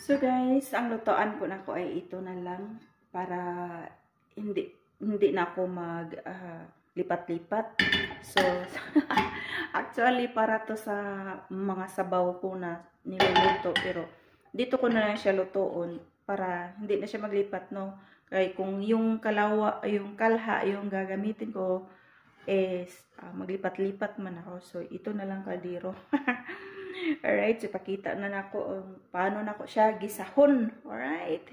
So guys, ang lutoan po na ko ay ito na lang para hindi na ako mag lipat-lipat. So actually para to sa mga sabaw ko na niluluto, pero dito ko na lang siya lutoon para hindi na siya maglipat, no. Kaya kung yung kalha yung gagamitin ko is maglipat-lipat man ako. So ito na lang kaldero. Alright, so pakita na nako paano nako siya gisahon. Alright.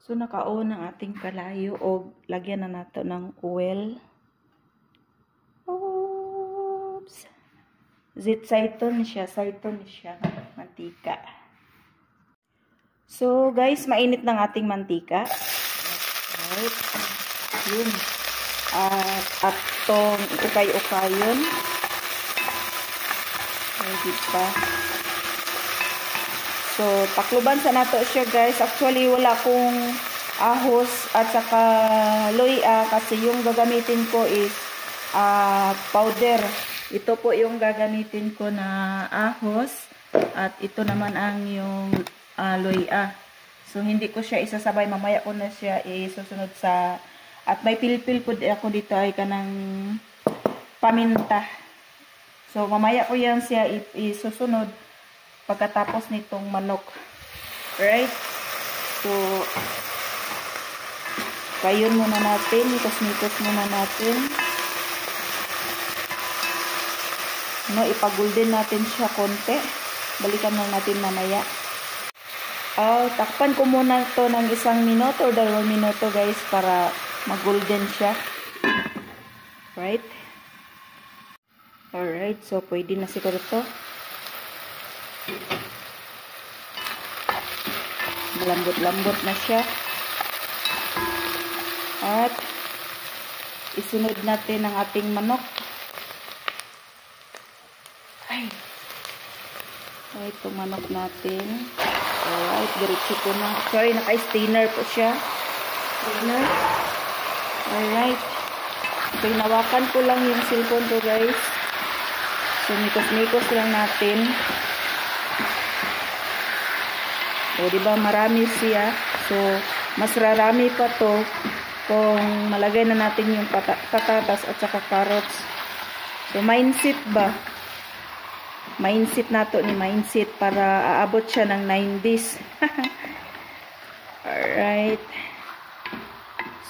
So nakaon ang ating kalayo o lagyan na nato ng oil. Oops. Saiton siya, mantika. So guys, mainit ng ating mantika. Alright. Yun. At tong ukay-ukayon. Diba? So, takluban sa nato siya guys. Actually, wala kong ahos at saka loya kasi yung gagamitin ko is powder. Ito po yung gagamitin ko na ahos at ito naman ang yung loya. So, hindi ko siya isasabay. Mamaya ko na siya isusunod sa... At may pilpil po ako dito ay kanang paminta. So, mamaya ko yan siya isusunod pagkatapos nitong manok. Right? So, kayon muna natin. Mikos-mikos muna natin. No, ipagulden natin siya konti. Balikan lang natin mamaya. Takpan ko muna to ng 1 minuto or 2 minuto guys para mag-golden siya. Right? Alright, so pwede na siguro to. Malambot-lambot na siya. At isunod natin ang ating manok. Ito manok natin. Alright, diretso ko na. Sorry, naka-stainer po siya. Stainer. Alright. Pinawakan ko lang yung cellphone ko guys. So, mikos-mikos lang natin. O, diba, marami siya. So, mas rarami pa to kung malagay na natin yung patatas at saka carrots. So, mindset ba? Mindset nato ni mindset para aabot siya ng 9 days. Alright.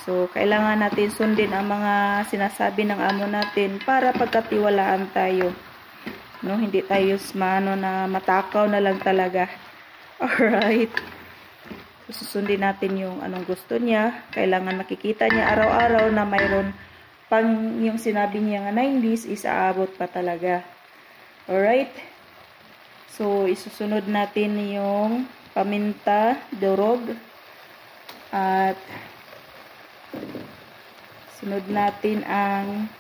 So, kailangan natin sundin ang mga sinasabi ng amo natin para pagkatiwalaan tayo. No, hindi tayo na matakaw na lang talaga. Alright. So, susundin natin yung anong gusto niya. Kailangan makikita niya araw-araw na mayroon pang yung sinabi niya nga 9 days is aabot pa talaga. Alright. So, isusunod natin yung paminta, durog. At sunod natin ang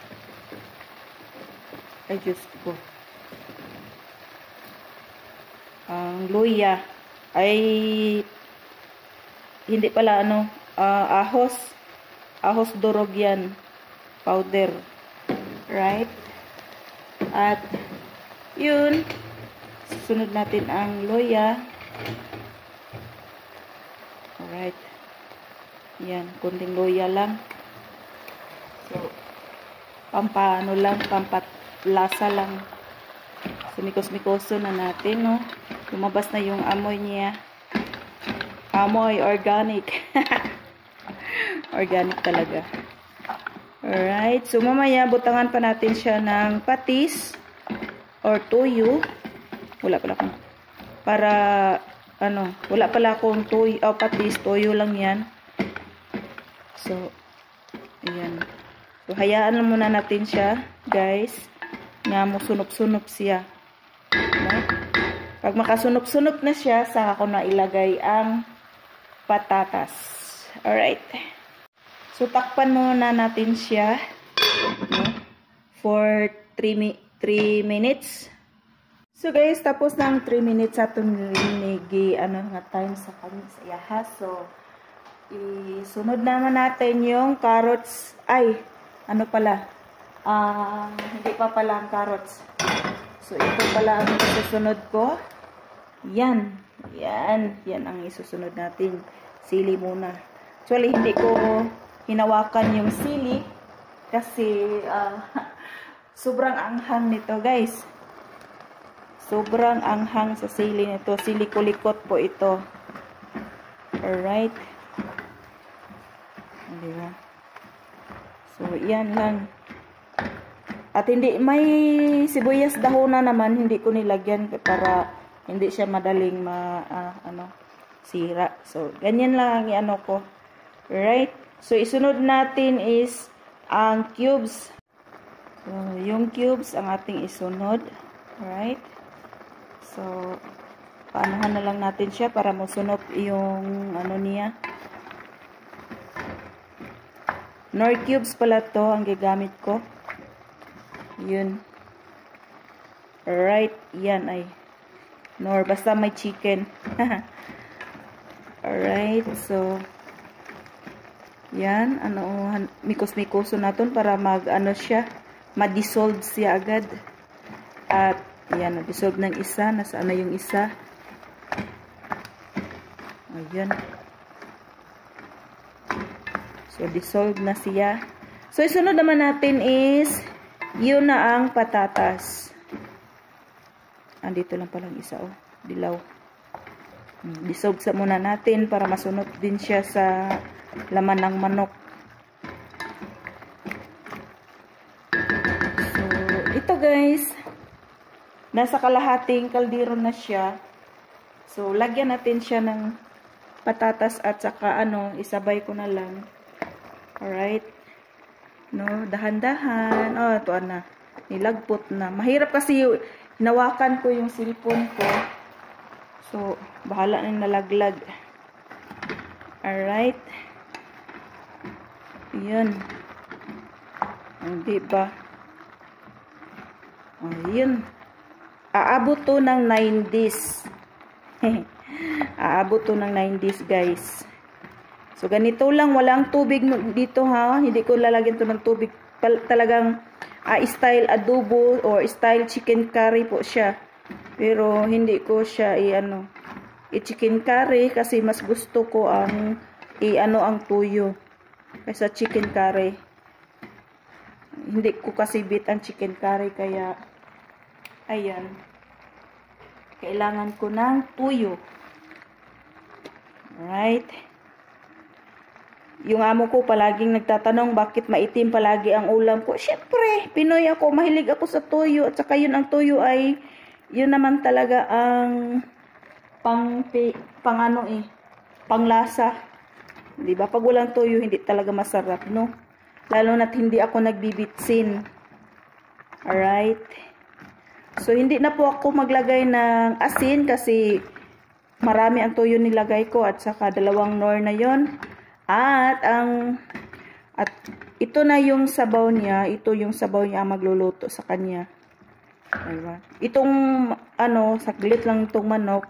ko. Ang luya ay hindi pala ahos durog yan, powder, right? At yun, sunod natin ang luya. Alright, yan, kunting luya lang. So, pampatlasa lang. Sumikos-mikoso na natin, no? Lumabas na yung amoy niya. Amoy organic. Organic talaga. Alright. So, mamaya, butangan pa natin siya ng patis or tuyo. Wala pala akong wala pala akong tuyo, patis, tuyo lang yan. So, ayan. So, hayaan lang muna natin siya, guys. Nga mo sunop-sunop siya. Right? Pag makasunop-sunop na siya, saka ko na ilagay ang patatas. Alright. So, takpan muna natin siya, no, for 3 minutes. So, guys, tapos ng 3 minutes atong niligi, time sa kanya sa iyaha. So, isunod naman natin yung carrots. Ay, hindi pa pala ang carrots. So, ito pala ang susunod ko. Yan. Yan. Yan ang isusunod natin. Sili muna. Actually, hindi ko hinawakan yung sili kasi sobrang anghang nito, guys. Sobrang anghang sa sili nito. Sili kulikot po ito. Alright. Diba? So, yan lang. At hindi, may sibuyas dahon na naman, hindi ko nilagyan para hindi siya madaling sira. So, ganyan lang ang ano ko. Right? So, isunod natin is ang cubes. So, yung cubes ang ating isunod. Right? So, paanahan na lang natin siya para masunod yung ano niya. Nor cubes pala to ang gagamit ko. Yun. Alright. Yan ay. Nor basta may chicken. Alright. So, yan. Mikos-mikoso natin para mag-ano siya. Ma-dissolve siya agad. At, yan. Na-dissolve ng isa. Nasaan na yung isa? Ayan. So, dissolve na siya. So, isunod naman natin is yun na ang patatas. Andito lang palang isa, oh. Dilaw. Dissolve sa muna natin para masunod din siya sa laman ng manok. So, ito guys. Nasa kalahating kaldero na siya. So, lagyan natin siya ng patatas at saka isabay ko na lang. Alright. No, dahan-dahan. Oh, ito na. Nilagpot na. Mahirap kasi hinawakan ko yung cellphone ko. So, bahala na nalaglag. Alright. Yan. Hindi ba? Oh, yun. Aabot to ng 9 days. Aabot to ng 9 days, guys. So, ganito lang. Walang tubig dito, ha. Hindi ko lalagyan to ng tubig. Talagang style adobo or style chicken curry po siya. Pero, hindi ko siya i-chicken curry kasi mas gusto ko ang ang tuyo kaysa chicken curry. Hindi ko kasi bit ang chicken curry kaya ayan. Kailangan ko ng tuyo. Right? Yung amo ko palaging nagtatanong bakit maitim palagi ang ulam ko. Syempre, Pinoy ako, mahilig ako sa tuyo. At saka yun ang tuyo ay, yun naman talaga ang panglasa. Diba? Pag walang tuyo, hindi talaga masarap, no? Lalo na't hindi ako nagbibitsin. Alright? So, hindi na po ako maglagay ng asin kasi marami ang tuyo nilagay ko at saka 2 nor na yon. At ito na yung sabaw niya. Ito yung sabaw niya ang magluluto sa kanya. Diba? Itong saglit lang itong manok.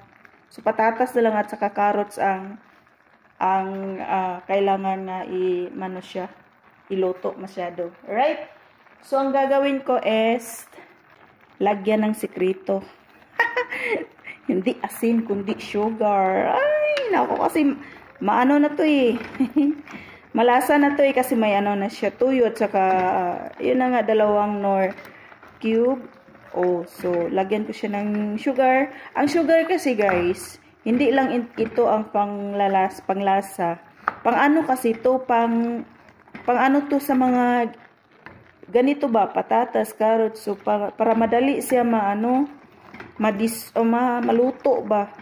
So patatas na lang at saka carrots ang kailangan na siya iluto masyado. Alright? So ang gagawin ko is lagyan ng sikreto. Hindi asin kundi sugar. Ay, nako kasi maano na to eh. Malasa na to eh kasi may na siya tuyo at saka yun na nga 2 nor cube. Oh, so lagyan ko siya ng sugar. Ang sugar kasi guys, hindi lang ito ang panglasa. Pang kasi to, pang to sa mga ganito ba, patatas, carrots, so para madali siya maluto ba.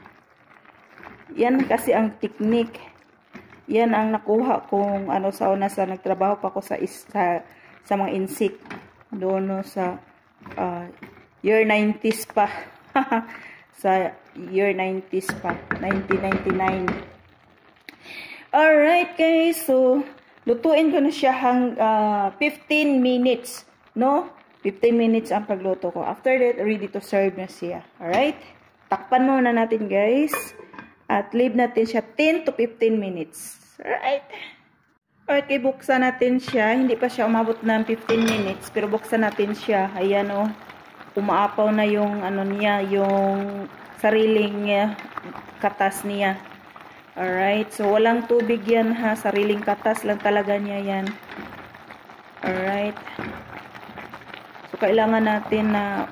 Yan kasi ang technique. Yan ang nakuha kong sa una sa nagtrabaho pa ako sa mga insect. Doon sa year 90s pa. Sa year 90s pa. 1999. Alright guys. So, lutuin ko na siya 15 minutes. No? 15 minutes ang pagluto ko. After that, ready to serve na siya. Alright? Takpan muna natin guys. At leave natin siya 10 to 15 minutes. Alright. Okay, buksan natin siya. Hindi pa siya umabot ng 15 minutes. Pero buksan natin siya. Ayan o. Umaapaw na yung niya, yung sariling katas niya. Alright, so walang tubig yan ha, sariling katas lang talaga niya yan. Alright. So kailangan natin na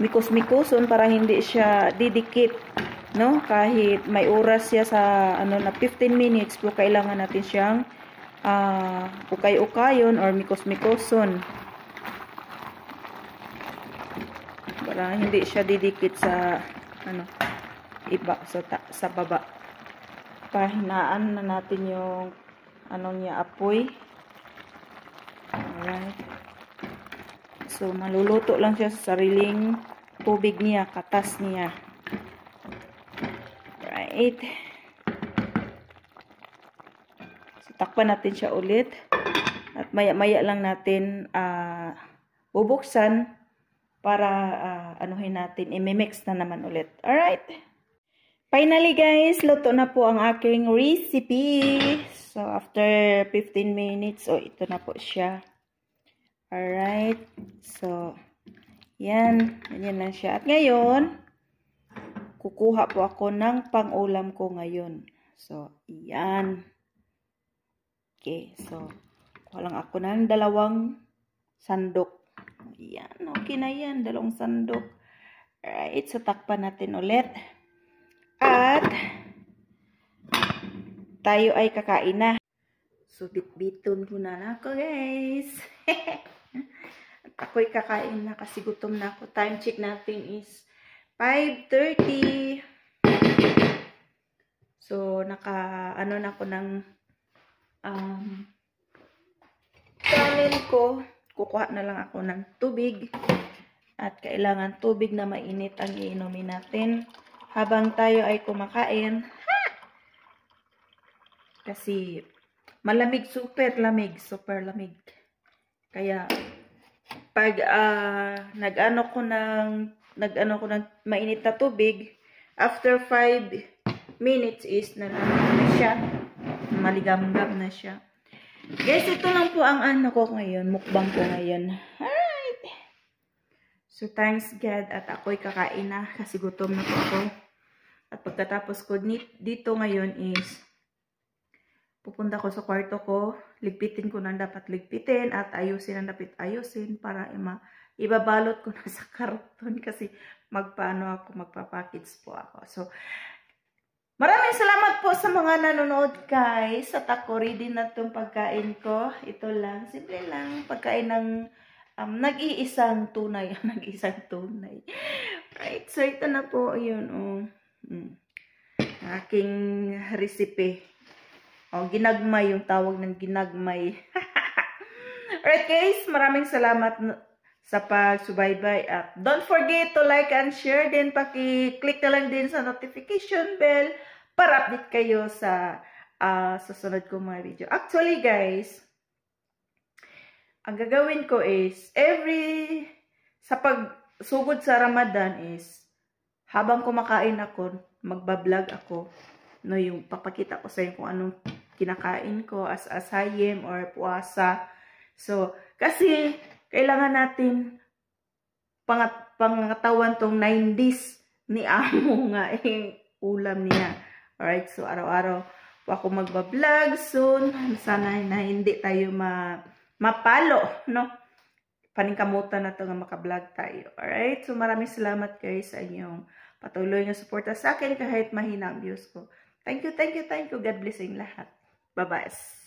mikos-mikoson para hindi siya didikit, no? Kahit may oras siya sa ano na 15 minutes, so kailangan natin siyang ukay-ukayon or mikos-mikoson. Para hindi siya didikit sa ano iba sa baba. Pahinaan na natin yung ano niya apoy. Alright. So maluluto lang siya sa sariling tubig niya, katas niya. Right. So takpan natin siya ulit. At maya-maya lang natin bubuksan para anuhin natin, i-mix na naman ulit. Alright. Finally guys, luto na po ang aking recipe. So after 15 minutes, ito na po siya. Alright. So, yan. Ganyan lang siya. At ngayon, kukuha po ako ng pang-ulam ko ngayon. So, yan. Okay. So, kuha lang ako ng 2 sandok. Yan. Okay na yan. 2 sandok. Alright. So, takpan natin ulit. At tayo ay kakain na. So, bit-biton ko na ako, guys. At ako'y kakain na kasi gutom na ako. Time check natin is 5:30. So, ano na ako ng kanin ko. Kukuha na lang ako ng tubig. At kailangan tubig na mainit ang iinumin natin habang tayo ay kumakain. Kasi malamig, super lamig. Kaya pag nag-ano ko ng mainit na tubig, after 5 minutes is nalamig na siya. Maligam-gam na siya. Guys, ito lang po ang ano ko ngayon, mukbang ko ngayon. Alright. So thanks God at ako'y kakain na kasi gutom na po ako. At pagkatapos ko dito ngayon is pupunta ko sa kwarto ko, ligpitin ko na dapat ligpitin at ayusin ang dapat ayusin para ibabalot ko na sa karton kasi magpapackage po ako. So, maraming salamat po sa mga nanonood guys. At ako ready na itong pagkain ko. Ito lang, simple lang, pagkain ng nag-iisang tunay. Nag-iisang tunay. Right, so ito na po yun. Aking recipe. Ginagmay, yung tawag ng ginagmay. Alright guys, maraming salamat sa pagsubaybay. At don't forget to like and share. Then paki-click na lang din sa notification bell para update kayo sa susunod kong mga video. Actually guys, ang gagawin ko is, sa pagsugod sa Ramadan is, habang kumakain ako, magbablog ako. No, yung papakita ko sa inyo kung anong kinakain ko as asayim or puasa. So, kasi kailangan natin pangatawan tong 90s ni Amo nga ulam niya. Alright, so araw-araw po ako magbablog soon. Sana na hindi tayo mapalo, no? Paningkamutan na to nga makablog tayo. Alright, so maraming salamat guys sa inyong patuloy na suporta sa akin kahit mahina ang views ko. Thank you. God bless sa lahat. Bye-bye.